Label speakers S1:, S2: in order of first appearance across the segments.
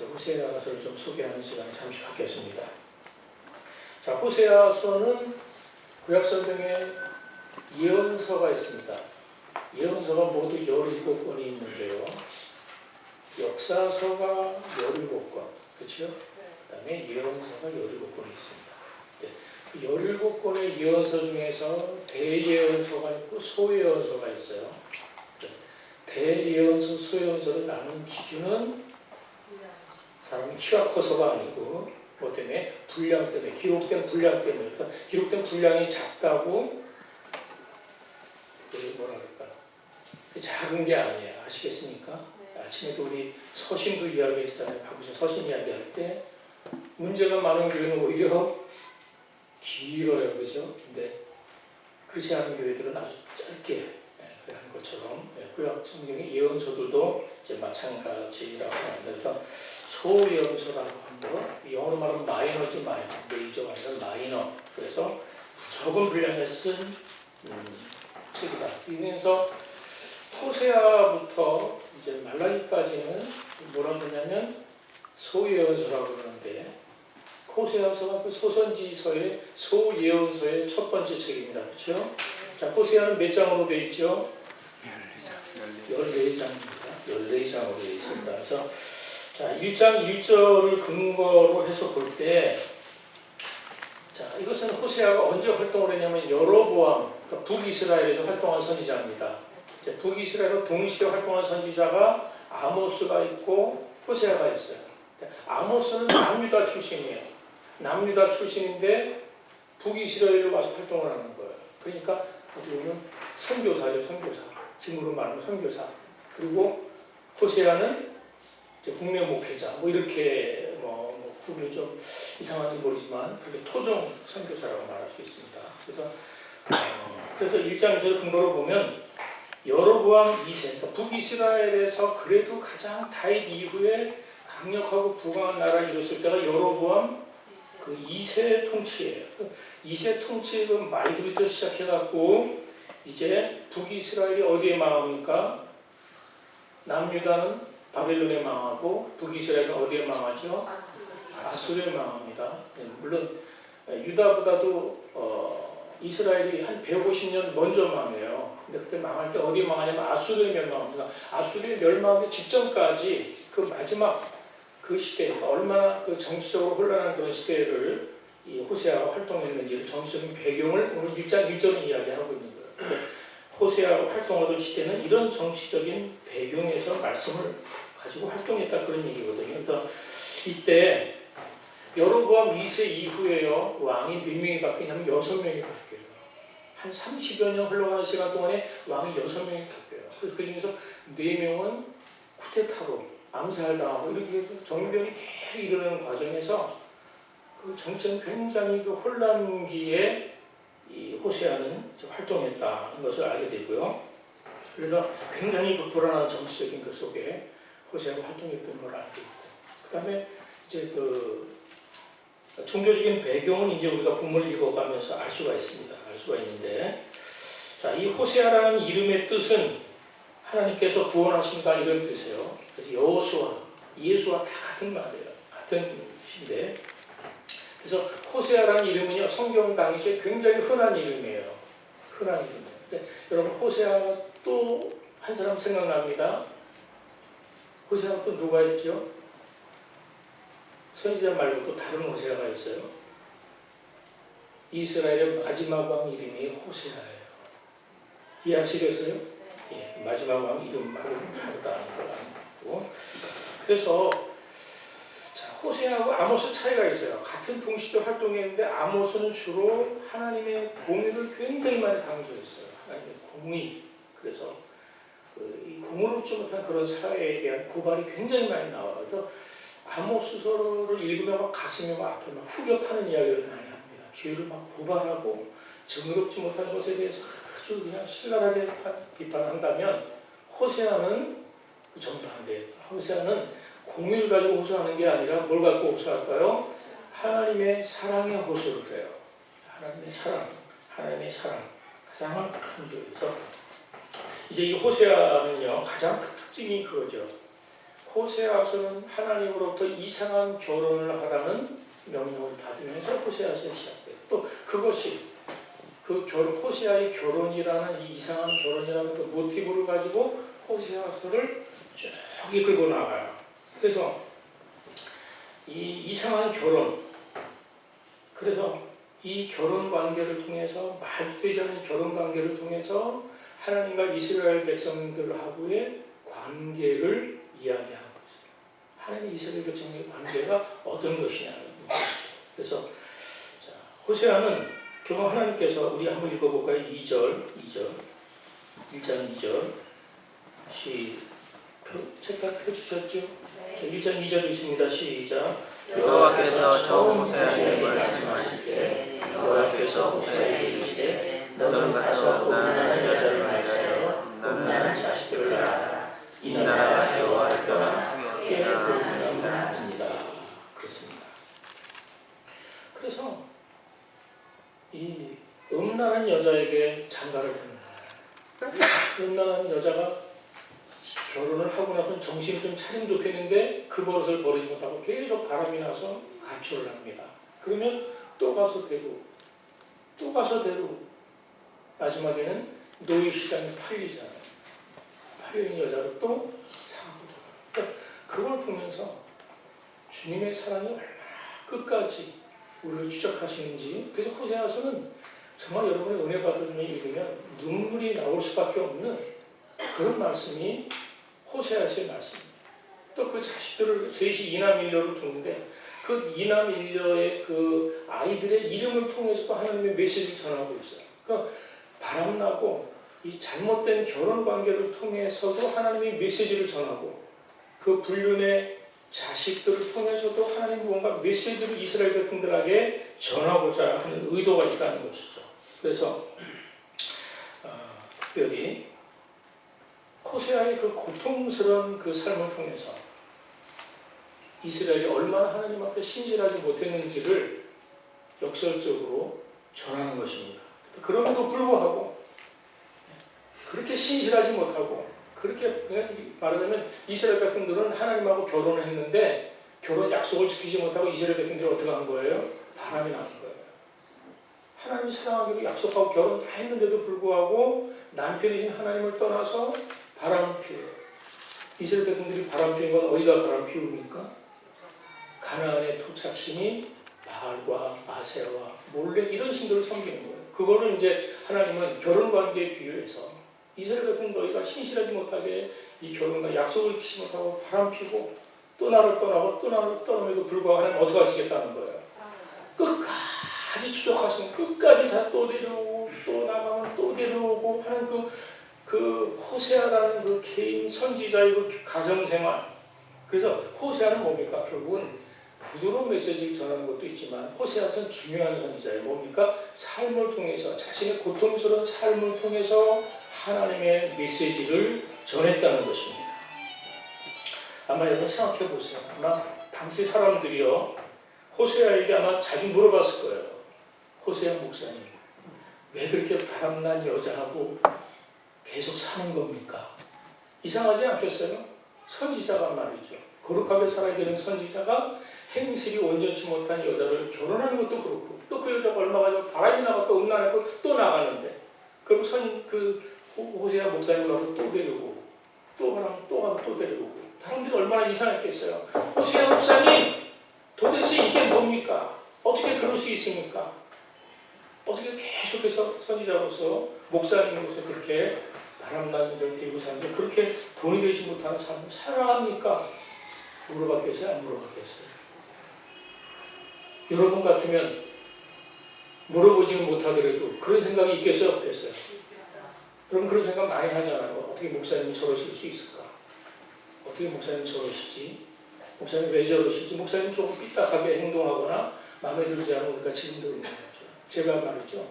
S1: 호세아서를 좀 소개하는 시간을 잠시 갖겠습니다. 자, 호세아서는 구약성경에 예언서가 있습니다. 예언서가 모두 17권이 있는데요. 역사서가 17권, 그렇죠? 그 다음에 예언서가 17권이 있습니다. 그 17권의 예언서 중에서 대예언서가 있고 소예언서가 있어요. 대예언서, 소예언서를 나누는 기준은 사람이 키가 커서가 아니고 뭐 때문에? 분량 때문에, 기록된 분량 때문에. 그러니까 기록된 분량이 작다고 뭐라 그럴까? 작은 게 아니에요. 아시겠습니까? 네. 아침에도 우리 서신도 이야기했잖아요. 바꾸신 서신 이야기할 때 문제가 많은 교회는 오히려 길어요. 그죠? 근데 그렇지 않은 교회들은 아주 짧게 하는 것처럼 구약 성경의 예언서들도 이제 마찬가지라고 합니다. 그래서 소예언서라고 합니다. 영어로 말하면 마이너지 마이너, 메이저가 아니라 마이너. 그래서 적은 분량을 쓴 책이다. 그래서 호세아부터 이제 말라기까지는 뭐라고 하냐면 소예언서라고 그러는데 호세아서가 그 소선지서의 소예언서의 첫 번째 책입니다. 그렇죠? 자, 호세아는 몇 장으로 되어 있죠? 14장입니다. 14장으로 되어 있습니다. 그래서 자, 1장 1절을 근거로 해서 볼 때 자, 이것은 호세아가 언제 활동을 했냐면 여로보암, 그러니까 북이스라엘에서 활동한 선지자입니다. 북이스라엘로 동시에 활동한 선지자가 아모스가 있고 호세아가 있어요. 아모스는 남유다 출신이에요. 남유다 출신인데 북이스라엘로 와서 활동을 하는 거예요. 그러니까 어떻게 보면 선교사예요, 선교사. 지금으로 말하면 선교사. 그리고 호세아는 이제 국내 목회자. 뭐 이렇게 구분이 좀 이상한지 모르지만 그게 토종 선교사라고 말할 수 있습니다. 그래서 1장 2절 근거로 보면 여로보암 2세, 그러니까 북이스라엘에서 그래도 가장 다윗 이후에 강력하고 부강한 나라를 이뤘을 때가 여로보암 그 2세 통치예요. 2세 통치의 말기부터 시작해갖고 이제 북이스라엘이 어디에 망합니까? 남유다는 바벨론에 망하고 북이스라엘은 어디에 망하죠? 아수르에 망합니다. 물론 유다보다도 이스라엘이 한 150년 먼저 망해요. 근데 그때 망할 때 어디에 망하냐면 아수르에 멸망합니다. 아수르에 멸망하기 직전까지 그 마지막 그 시대, 얼마나 그 정치적으로 혼란한 그런 시대를 이 호세아가 활동했는지 정치적인 배경을 오늘 1장 1절은 이야기하고 있는 거예요. 호세아가 활동하던 시대는 이런 정치적인 배경에서 말씀을 가지고 활동했다 그런 얘기거든요. 그래서 이때 여로보암 2세 이후에요. 왕이 몇 명이 바뀌냐면 6명이 바뀌어요. 한 30여 년 흘러가는 시간 동안에 왕이 6명이 바뀌어요. 그래서 그 중에서 4명은 쿠데타로 암살당하고 이렇게 정변이 계속 이르는 과정에서 그 정치는 굉장히 그 혼란기에 이 호세아는 활동했다는 것을 알게 되고요. 그래서 굉장히 그 불안한 정치적인 그 속에 호세아가 활동했던 걸 알게 있고, 그 다음에 이제 그 종교적인 배경은 이제 우리가 본문을 읽어가면서 알 수가 있습니다. 알 수가 있는데, 자, 이 호세아라는 이름의 뜻은 하나님께서 구원하신다 이런 뜻이에요. 그래서 여호수아, 예수와 다 같은 말이에요. 같은 뜻인데, 그래서 호세아라는 이름은요 성경 당시에 굉장히 흔한 이름이에요. 흔한 이름이에요. 근데 여러분 호세아 또 한 사람 생각납니다. 호세아가 또 누가 있죠? 선지자 말고 또 다른 호세아가 있어요. 이스라엘의 마지막 왕 이름이 호세아예요. 이해하시겠어요? 예, 마지막 왕 이름 말고는 다르다는 걸 알고. 그래서 호세아하고 아모스 차이가 있어요. 같은 동시대 활동했는데 아모스는 주로 하나님의 공의를 굉장히 많이 강조했어요. 하나님의 공의. 그래서 이 공의롭지 못한 그런 사회에 대한 고발이 굉장히 많이 나와요. 그래서 아모스서를 읽으면 막 가슴이 막 앞에 막 후벼 파는 이야기를 많이 합니다. 죄를 막 고발하고 정의롭지 못한 것에 대해서 아주 그냥 신랄하게 비판한다면 호세아는 그 정반대예요. 호세아는 공의를 가지고 호소하는 게 아니라 뭘 갖고 호소할까요? 하나님의 사랑의 호소를 해요. 하나님의 사랑, 하나님의 사랑, 사랑을 강조해서 이제 이 호세아는요 가장 큰 특징이 그거죠. 호세아서는 하나님으로부터 이상한 결혼을 하라는 명령을 받으면서 호세아서에 시작돼요. 또 그것이 그 호세아의 결혼이라는 이 이상한 결혼이라는 그 모티브를 가지고 호세아서를 쭉 이끌고 나가요. 그래서 이 이상한 결혼, 그래서 이 결혼 관계를 통해서 말도 되지 않는 결혼 관계를 통해서 하나님과 이스라엘 백성들하고의 관계를 이야기하고 있어요. 하나님 이스라엘 백성의 관계가 어떤 것이냐. 그래서 자, 호세아는 결국 하나님께서 우리 한번 읽어볼까요? 1장 2절 책각 펴주셨죠? 1장 2절 있습니다. 시작.
S2: 여호와께서 처음 호세아에게 말씀하실 때 여호와께서 호세아에게 이르시되 너는 가서 음란한 여자를 맞이하여 음란한 자식들을 낳아라. 이 나라가 여호와를 떠나 크게 부르리라.
S1: 그렇습니다. 그래서 이 음란한 여자에게 장가를 드는 거예요. 음란한 여자가 결혼을 하고 나서 정신을 좀 차리면 좋겠는데 그 버릇을 버리지 못하고 계속 바람이 나서 가출을 합니다. 그러면 또 가서 대로, 또 가서 대로, 마지막에는 노예 시장에 팔리잖아요. 팔리는 여자로 또 사고 들어가요. 그러니까 그걸 보면서 주님의 사랑이 얼마나 끝까지 우리를 추적하시는지. 그래서 호세아서는 정말 여러분의 은혜 받으면 읽으면 눈물이 나올 수밖에 없는 그런 말씀이 호세아서의 말씀입니다. 또 그 자식들을 셋이 이남일녀를 두는데 그 이남일녀의 그 아이들의 이름을 통해서 또 하나님의 메시지를 전하고 있어요. 그러니까 바람나고 이 잘못된 결혼 관계를 통해서도 하나님의 메시지를 전하고 그 불륜의 자식들을 통해서도 하나님 뭔가 메시지를 이스라엘 백성들에게 전하고자 하는 의도가 있다는 것이죠. 그래서 특별히 호세아의 그 고통스러운 그 삶을 통해서 이스라엘이 얼마나 하나님 앞에 신실하지 못했는지를 역설적으로 전하는 것입니다. 그럼에도 불구하고 그렇게 신실하지 못하고 그렇게 말하자면 이스라엘 백성들은 하나님하고 결혼을 했는데 결혼 약속을 지키지 못하고 이스라엘 백성들이 어떻게 한 거예요? 바람이 나는 거예요. 하나님이 사랑하기로 약속하고 결혼 다 했는데도 불구하고 남편이신 하나님을 떠나서 바람을 피워요. 이스라엘 백성들이 바람 피운 건 어디다 바람 피웁니까? 가나안의 토착신이 바알과 아세라와 몰래 이런 신들을 섬기는 거예요. 그거를 이제 하나님은 결혼 관계에 비유해서 이스라엘 백성 너희가 신실하지 못하게 이 결혼과 약속을 지키지 못하고 바람 피고 또 나를 떠나고 또 나를 떠남에도 불구하고 하나님 어떻게 하시겠다는 거예요. 끝까지 추적하시는, 끝까지 또 데려오고 또 나가면 또 데려오고 하는 그 호세아라는 그 개인 선지자의 그 가정생활. 그래서 호세아는 뭡니까? 결국은 부드러운 메시지를 전하는 것도 있지만 호세아는 중요한 선지자예요. 뭡니까? 삶을 통해서, 자신의 고통스러운 삶을 통해서 하나님의 메시지를 전했다는 것입니다. 아마 여러분 생각해 보세요. 아마 당시 사람들이요 호세아에게 아마 자주 물어봤을 거예요. 호세아 목사님, 왜 그렇게 바람난 여자하고 계속 사는 겁니까? 이상하지 않겠어요? 선지자가 말이죠. 거룩하게 살아야 되는 선지자가 행실이 온전치 못한 여자를 결혼하는 것도 그렇고 또 그 여자가 얼마 가지고 바람이 나갔고 음란했고 또 나가는데 그럼 호세아 목사님을 와서 또 데려오고 또 가면 또 가면 또 데려오고 사람들이 얼마나 이상했겠어요. 호세아 목사님 도대체 이게 뭡니까? 어떻게 그럴 수 있습니까? 어떻게 계속해서 선지자로서 목사님으로서 그렇게 바람난 여자를 데리고 사는데 그렇게 돈이 되지 못하는 삶을 살아갑니까? 물어봤겠어요? 안 물어봤겠어요? 여러분 같으면 물어보지는 못하더라도 그런 생각이 있겠어요? 없겠어요? 여러분 그런 생각 많이 하잖아요. 어떻게 목사님이 저러실 수 있을까? 어떻게 목사님이 저러시지? 목사님 왜 저러시지? 목사님 조금 삐딱하게 행동하거나 마음에 들지 않으면 우리가 지금도 그런 거죠. 제가 말이죠.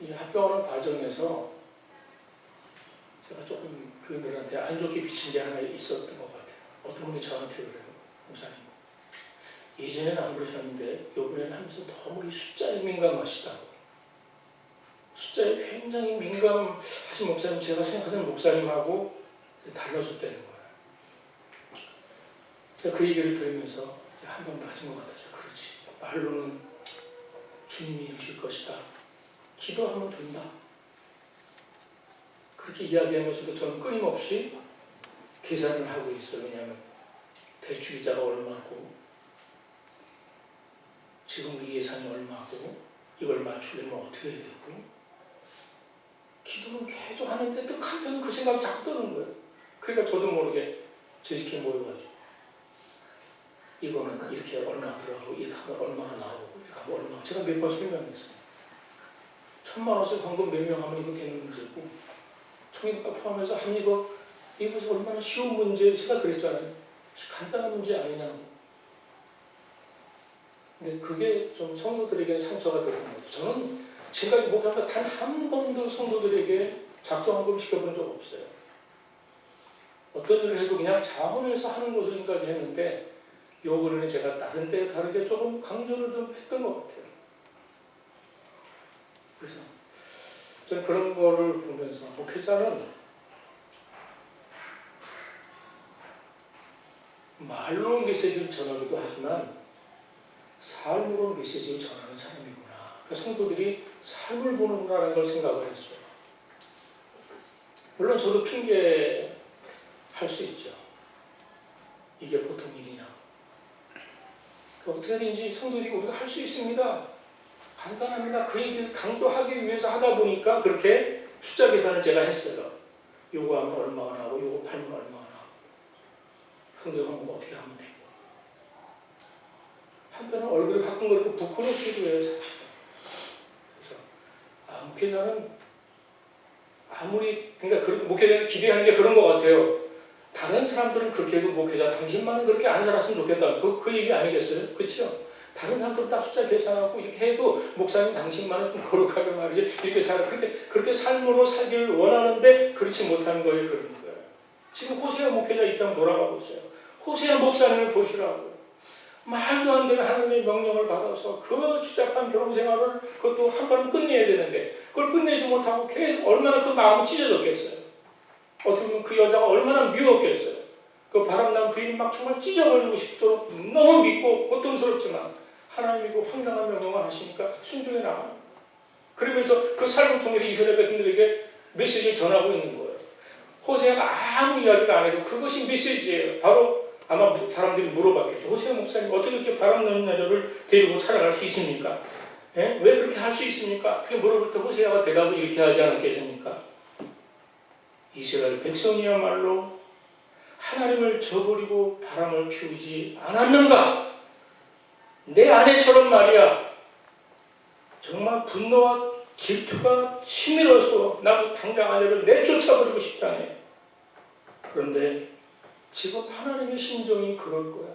S1: 이 합병하는 과정에서 제가 조금 교인들한테 안 좋게 비친 게 하나 있었던 것 같아요. 어떤 분이 저한테 그래요. 목사님, 예전에는 안 그러셨는데 이번에는 하면서 너무 숫자에 민감하시다고. 숫자에 굉장히 민감하신 목사님, 제가 생각하는 목사님하고 달라졌다는 거예요. 제가 그 얘기를 들으면서 한 번 맞은 것 같아서 그렇지. 말로는 주님이 이루실 것이다. 기도하면 된다. 그렇게 이야기하면서도 저는 끊임없이 계산을 하고 있어요. 왜냐하면 대출이자가 얼마고 지금 우리 예산이 얼마고 이걸 맞추려면 어떻게 해야 되고 기도는 계속 하는데 또 한편은 그 생각이 자꾸 뜨는 거예요. 그러니까 저도 모르게 저렇게 모여가지고 이거는 이렇게 얼마 들어가고 이렇게 하면 얼마가 나오고 이렇게 하면 얼마 제가 몇 번 설명했어요. 1000만 원씩 황금 몇 명 하면 이거 되는 문제고 청인가 포함해서 한 이것이 얼마나 쉬운 문제 제가 그랬잖아요. 간단한 문제 아니냐고. 근데 그게 좀 성도들에게 상처가 되는 거죠. 저는 지금까지 목회하면서 단 한 번도 성도들에게 작정한금 시켜본 적 없어요. 어떤 일을 해도 그냥 자원해서 하는 것을 지금까지 했는데 요번에는 제가 다른 때 다르게 조금 강조를 좀 했던 것 같아요. 그래서 저는 그런 거를 보면서 목회자는 말로 메시지를 전하기도 하지만 삶으로 메시지를 전하는 사람이구나. 그러니까 성도들이 삶을 보는구나라는 걸 생각을 했어요. 물론 저도 핑계 할 수 있죠. 이게 보통 일이냐. 어떻게든지 성도들이 우리가 할 수 있습니다. 간단합니다. 그 얘기를 강조하기 위해서 하다 보니까 그렇게 숫자 계산을 제가 했어요. 요거 하면 얼마가 나오고 요거 팔면 얼마가 나오고 성도가 뭐 어떻게 하면 되고 한편은 얼굴이 화끈거리고 부끄럽기도 해요. 사실. 그래서 목회자는 아무리 그러니까 목회자는 기대하는 게 그런 것 같아요. 다른 사람들은 그렇게 해도 목회자 당신만은 그렇게 안 살았으면 좋겠다. 그 얘기 아니겠어요? 그렇죠? 다른 사람들은 딱 숫자 계산하고 이렇게 해도 목사님 당신만은 좀 거룩하게 말이지 이렇게 살아 그렇게 삶으로 살기를 원하는데 그렇지 못하는 거예요. 그런 거예요. 지금 호세아 목회자 입장 돌아가 보세요. 호세아 목사님을 보시라고. 말도 안 되는 하나님의 명령을 받아서 그 추잡한 결혼 생활을 그것도 한 번은 끝내야 되는데 그걸 끝내지 못하고 얼마나 그 마음이 찢어졌겠어요. 어떻게 보면 그 여자가 얼마나 미웠겠어요. 그 바람난 부인이 막 정말 찢어버리고 싶도록 너무 믿고 고통스럽지만 하나님이 그 황당한 명령을 하시니까 순종해 나가요. 그러면서 그 삶을 통해서 이스라엘 백성들에게 메시지를 전하고 있는 거예요. 호세아가 아무 이야기를 안 해도 그것이 메시지예요. 바로 아마 사람들이 물어봤겠죠. 호세아 목사님 어떻게 이렇게 바람나는 여자를 데리고 살아갈 수 있습니까? 예? 왜 그렇게 할 수 있습니까? 그렇게 물어볼 때 호세아가 대답을 이렇게 하지 않았겠습니까? 이스라엘 백성이야말로 하나님을 저버리고 바람을 피우지 않았는가? 내 아내처럼 말이야. 정말 분노와 질투가 치밀어서 나도 당장 아내를 내쫓아버리고 싶다네. 그런데 지금 하나님의 심정이 그럴 거야.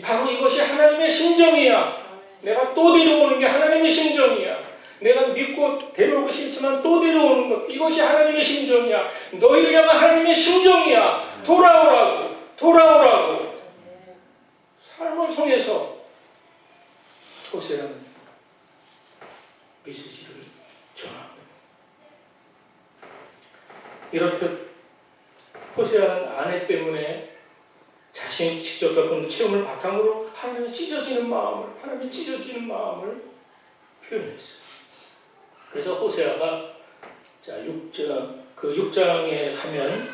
S1: 바로 이것이 하나님의 심정이야. 내가 또 데려오는 게 하나님의 심정이야. 내가 믿고 데려오고 싶지만 또 데려오는 것 이것이 하나님의 심정이야. 너희를 향한 하나님의 심정이야. 돌아오라고. 돌아오라고. 삶을 통해서 호세아는 메시지를 전합니다. 이렇듯 호세아는 아내 때문에 자신이 직접 겪은 체험을 바탕으로 하나님의 찢어지는 마음을 표현했어요. 그래서 호세아가 6장에 가면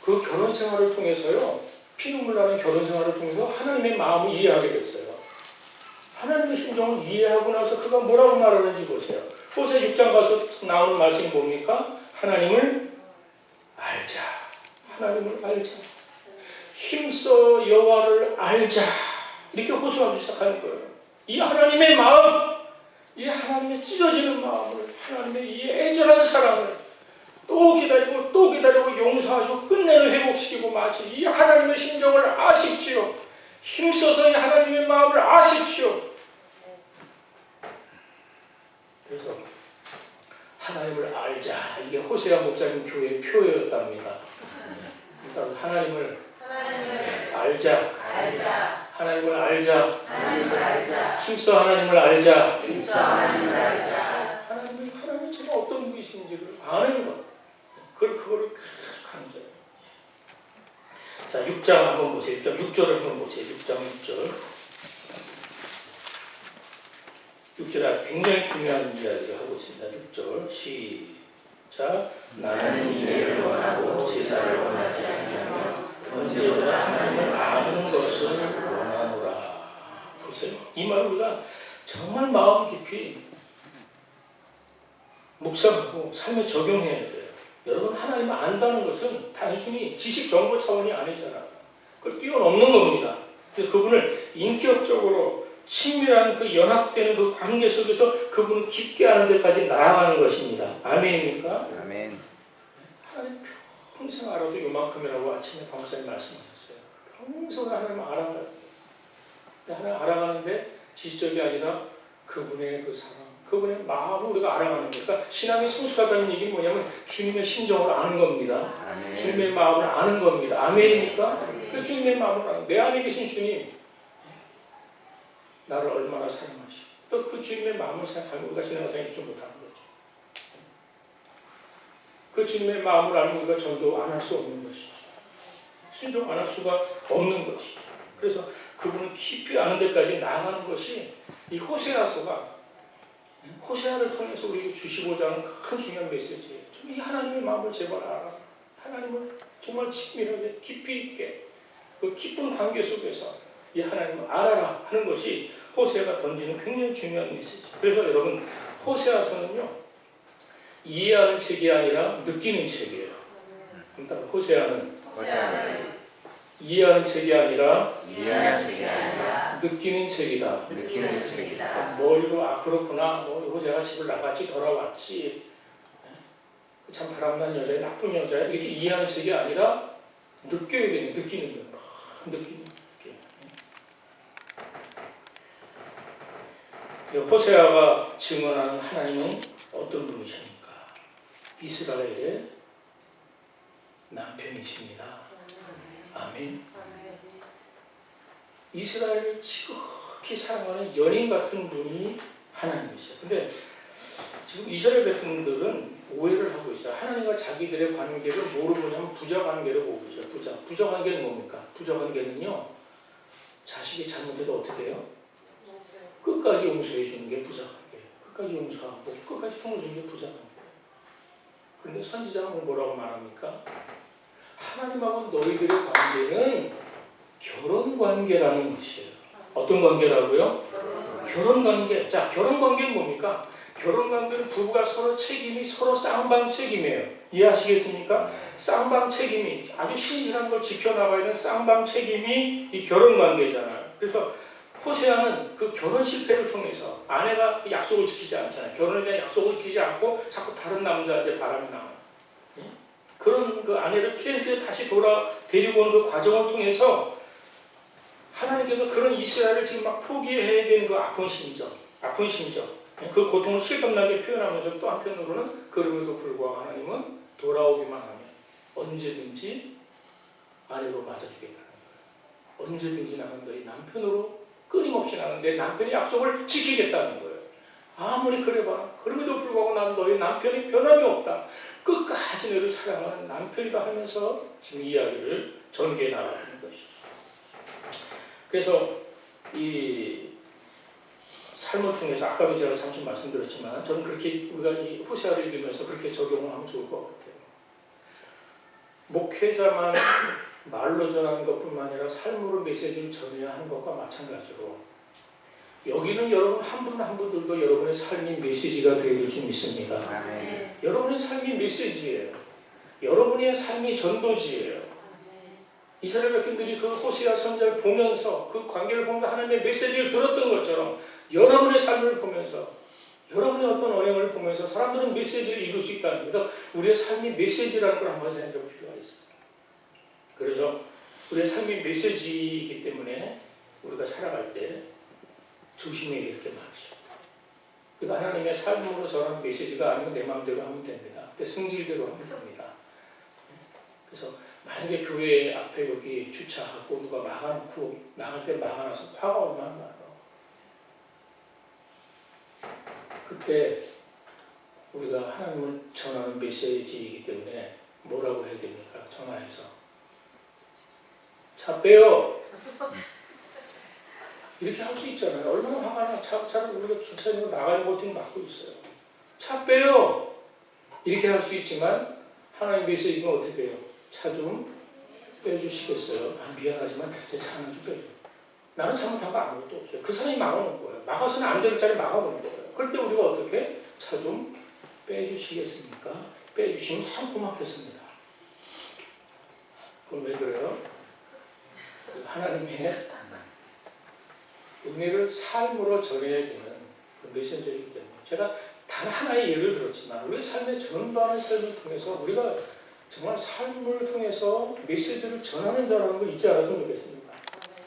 S1: 그 결혼 생활을 통해서요, 피눈물 나는 결혼 생활을 통해서 하나님의 마음을 이해하게 됐어요. 하나님의 심정을 이해하고 나서 그가 뭐라고 말하는지 보세요. 호세 6장 가서 나오는 말씀이 뭡니까? 하나님을 알자. 하나님을 알자. 힘써 여호와를 알자. 이렇게 호소하기 시작하는 거예요. 이 하나님의 마음, 이 하나님의 찢어지는 마음을, 하나님의 이 애절한 사랑을 또 기다리고 용서하시고 끝내는 회복시키고 마치 이 하나님의 심정을 아십시오. 힘써서 이 하나님의 마음을 아십시오. 그래서 하나님을 알자. 이게 호세아 목사님 교회의 표였답니다. 하나님을 알자. 하나님을 알자. 힘써 하나님을 알자. 하나님이 정말 어떤 분이신지를 아는 것. 그거를 강조해요. 자, 자, 6장 한번 보세요. 6절을 한번 보세요. 6장 6절. 6절에 굉장히 중요한 이야기를 하고 있습니다. 6절 시작.
S2: 나는 이해를 원하고 제사를 원하지 아니하며 언제보다 하나님을
S1: 아는 것을 원하노라. 보세요. 이 말을 우리가 정말 마음 깊이 묵상하고 삶에 적용해야 돼요. 여러분, 하나님을 안다는 것은 단순히 지식 정보 차원이 아니잖아요. 그걸 뛰어넘는 겁니다. 그래서 그분을 인격적으로 친밀한 그 연합되는 그 관계 속에서 그분을 깊게 아는 데까지 나아가는 것입니다. 아멘입니까?
S3: 아멘.
S1: 하나님 평생 알아도 요만큼이라고 아침에 박사님 말씀하셨어요. 평생 하나님 알아가요. 하나님 알아가는데 지식적이 아니라 그분의 그 사랑, 그분의 마음을 우리가 알아가는 거예요. 그러니까 신앙이 성숙하다는 얘기는 뭐냐면 주님의 심정을 아는 겁니다.
S3: 아멘.
S1: 주님의 마음을 아는 겁니다. 아멘입니까? 그 주님의 마음을 아는, 내 안에 계신 주님, 나를 얼마나 사랑하시고 또 그 주님의 마음을 생각하면 우리가 신앙생활을 좀 못하는 거죠. 그 주님의 마음을 알면 우리가 전도 안 할 수 없는 것이죠. 순종 안 할 수가 없는 것이죠. 그래서 그분을 깊이 아는 데까지 나아가는 것이 이 호세아서가 호세아를 통해서 우리에게 주시고자 하는 큰 중요한 메시지예요. 이 하나님의 마음을 제발 알아. 하나님을 정말 친밀하게 깊이 있게 그 깊은 관계 속에서 이 하나님을 알아라 하는 것이 호세아가 던지는 굉장히 중요한 메시지. 그래서 여러분, 호세아서는요 이해하는 책이 아니라 느끼는 책이에요. 일단 호세아는 이해하는 책이 아니라 느끼는 책이다.
S2: 느끼는 책이다.
S1: 머리로 그렇구나. 호세아가 집을 나갔지 돌아왔지. 참 바람난 여자야, 나쁜 여자야. 이렇게 이해하는 책이 아니라 느껴야 되는, 느끼는 거예요. 느끼는 게. 호세아가 증언하는 하나님은 어떤 분이십니까? 이스라엘의 남편이십니다. 아멘. 이스라엘을 지극히 사랑하는 연인 같은 분이 하나님이세요. 근데 지금 이스라엘 백성들은 오해를 하고 있어요. 하나님과 자기들의 관계를 뭐로 보냐면 부자 관계를 보고 있어요. 부자 관계는 뭡니까? 부자 관계는요, 자식이 잘못해도 어떻게 해요? 끝까지 용서해 주는 게 부자 관계예요. 끝까지 용서하고 끝까지 품어 주는 게 부자 관계예요. 그런데 선지자는 뭐라고 말합니까? 하나님하고 너희들의 관계는 결혼 관계라는 것이에요. 어떤 관계라고요? 결혼 관계. 자, 결혼 관계는 뭡니까? 결혼 관계는 부부가 서로 책임이 서로 쌍방 책임이에요. 이해하시겠습니까? 쌍방 책임이 아주 신실한 걸 지켜나가야 되는 쌍방 책임이 이 결혼 관계잖아요. 그래서 호세아는 그 결혼 실패를 통해서 아내가 그 약속을 지키지 않잖아요. 결혼에 대한 약속을 지키지 않고 자꾸 다른 남자한테 바람이 나와요. 그런 그 아내를 피해 다시 데리고 오는 그 과정을 통해서 하나님께서 그런 이스라엘을 지금 막 포기해야 되는 그 아픈 심정, 그 고통을 실감나게 표현하면서 또 한편으로는 그럼에도 불구하고 하나님은 돌아오기만 하면 언제든지 아내로 맞아주겠다는 거예요. 언제든지 나는 너희 남편으로 끊임없이 나는 내 남편의 약속을 지키겠다는 거예요. 아무리 그래봐. 그럼에도 불구하고 나는 너희 남편이 변함이 없다. 끝까지 너를 사랑하는 남편이다 하면서 지금 이야기를 전개해 나가는 것이죠. 그래서 이 삶을 통해서 아까도 제가 잠시 말씀드렸지만 저는 그렇게 우리가 이 호세아를 읽으면서 그렇게 적용을 하면 좋을 것 같아요. 목회자만 말로 전하는 것뿐만 아니라 삶으로 메시지를 전해야 하는 것과 마찬가지로 여기는 여러분 한 분 한 분들도 여러분의 삶이 메시지가 되어야 줄 믿습니다. 여러분의 삶이 메시지예요. 여러분의 삶이 전도지예요. 이스라엘 백성들이 그 호세아 선지자를 보면서 그 관계를 보면서 하나님의 메시지를 들었던 것처럼 여러분의 삶을 보면서 여러분의 어떤 언행을 보면서 사람들은 메시지를 이룰 수 있다는 거예요. 우리의 삶이 메시지라는 걸 한번 생각해 볼 필요가 있어요. 그래서 우리의 삶이 메시지이기 때문에 우리가 살아갈 때 조심해야 될 게 많죠. 그러니까 하나님의 삶으로 전하는 메시지가 아니고 내 마음대로 하면 됩니다. 내 승질대로 하면 됩니다. 그래서 만약에 교회 앞에 여기 주차하고 누가 막아놓고 나갈 때 막아놔서 화가 얼마나 나요. 그때 우리가 하나님을 전하는 메시지이기 때문에 뭐라고 해야 됩니까? 전화해서 차 빼요. 이렇게 할 수 있잖아요. 얼마나 화가 나. 차를 우리가 주차장으로 나가는 것들이 막고 있어요. 차 빼요. 이렇게 할 수 있지만 하나님께서 이건 어떻게 해요? 차 좀 빼주시겠어요? 아, 미안하지만 제 차 하나 좀 빼줘. 나는 잘못한 거 아무것도 없어요. 그 사람이 막아놓은 거예요. 막아서는 안 될 자리 막아놓은 거예요. 그럴 때 우리가 어떻게? 차 좀 빼주시겠습니까? 빼주시면 참 고맙겠습니다. 그럼 왜 그래요? 하나님의 은혜를 삶으로 전해야 되는 그 메시지이기 때문에 제가 단 하나의 예를 들었지만 우리의 삶의 전반의 삶을 통해서 우리가 정말 삶을 통해서 메시지를 전하는 자라는 걸 잊지 않았으면 좋겠습니다.